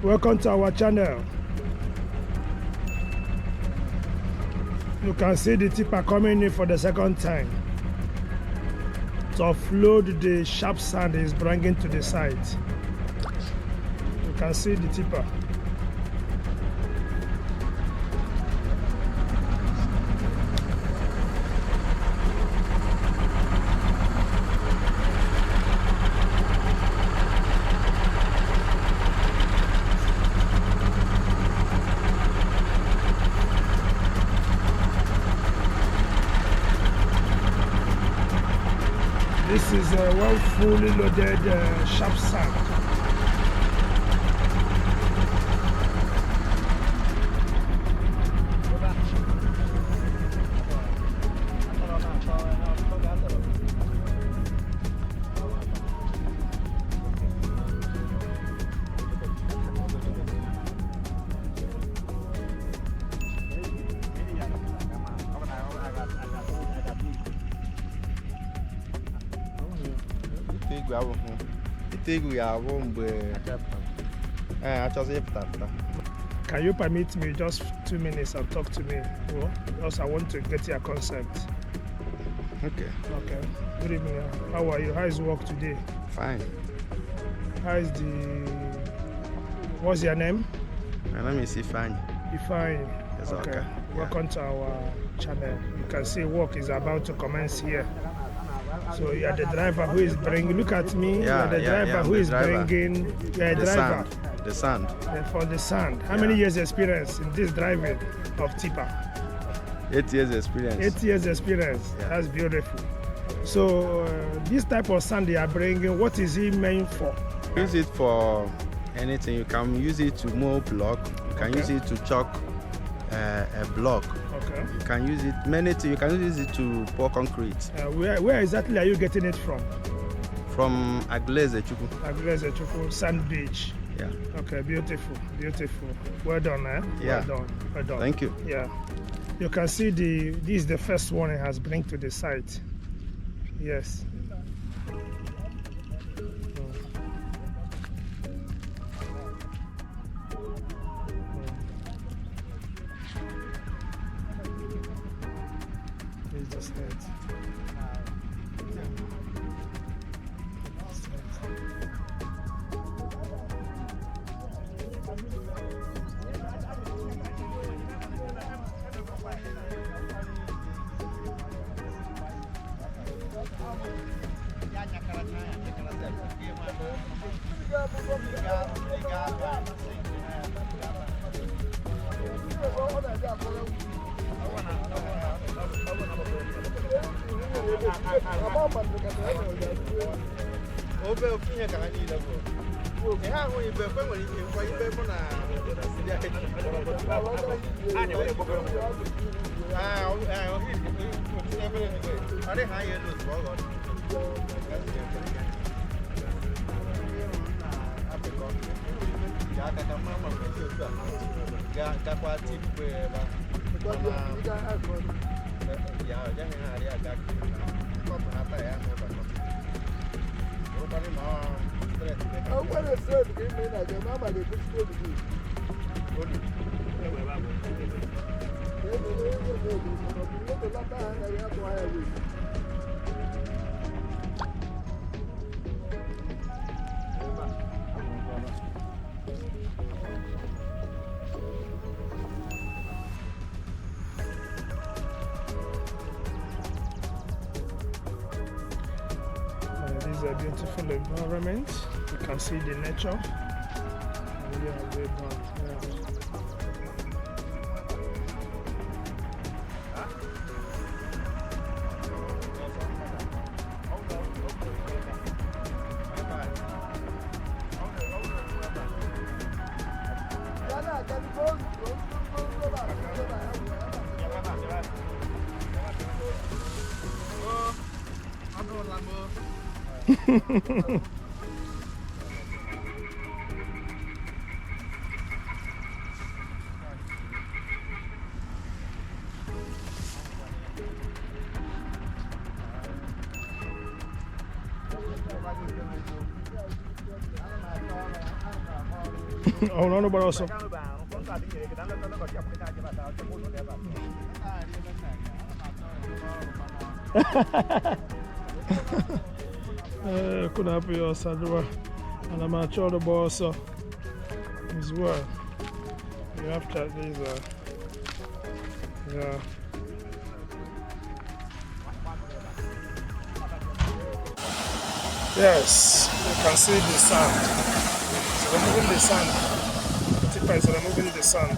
Welcome to our channel. You can see the tipper coming in for the second time to offload the sharp sand he's bringing to the site. You can see the tipper. This is one fully loaded sharp sand. Can you permit me just 2 minutes and talk to me? Because I want to get your concept. Okay. Okay. Good evening. How are you? How is work today? Fine. How is the... What's your name? My name is Ifeanyi. Ifeanyi. Yes, okay. okay. Welcome to our channel. You can see work is about to commence here. So you are the driver who is bringing. Look at me. You are the driver who is bringing. You are a driver. The sand. For the sand. How many years experience in this driving of tipper? 8 years experience. 8 years experience. Yeah. That's beautiful. So this type of sand you are bringing, what is it meant for? Use it for anything. You can use it to mold block. You can use it to chalk a block. Okay. You can use it many things. You can use it to pour concrete. Where exactly are you getting it from? From Agleze Chukwu. Agleze Chukwu Sand Beach. Yeah. Okay, beautiful, beautiful. Well done, eh? Yeah. Well done, well done. Thank you. Yeah. You can see this is the first one it has bring to the site. Yes. This is the site. This is a beautiful environment. You can see the nature. Yeah, well done. Oh, no, but also. Could have been your Sadua. And I'm at the boss as well. You have to these yeah. Yes, you can see the sand. So removing the sand. The tipper is removing the sand.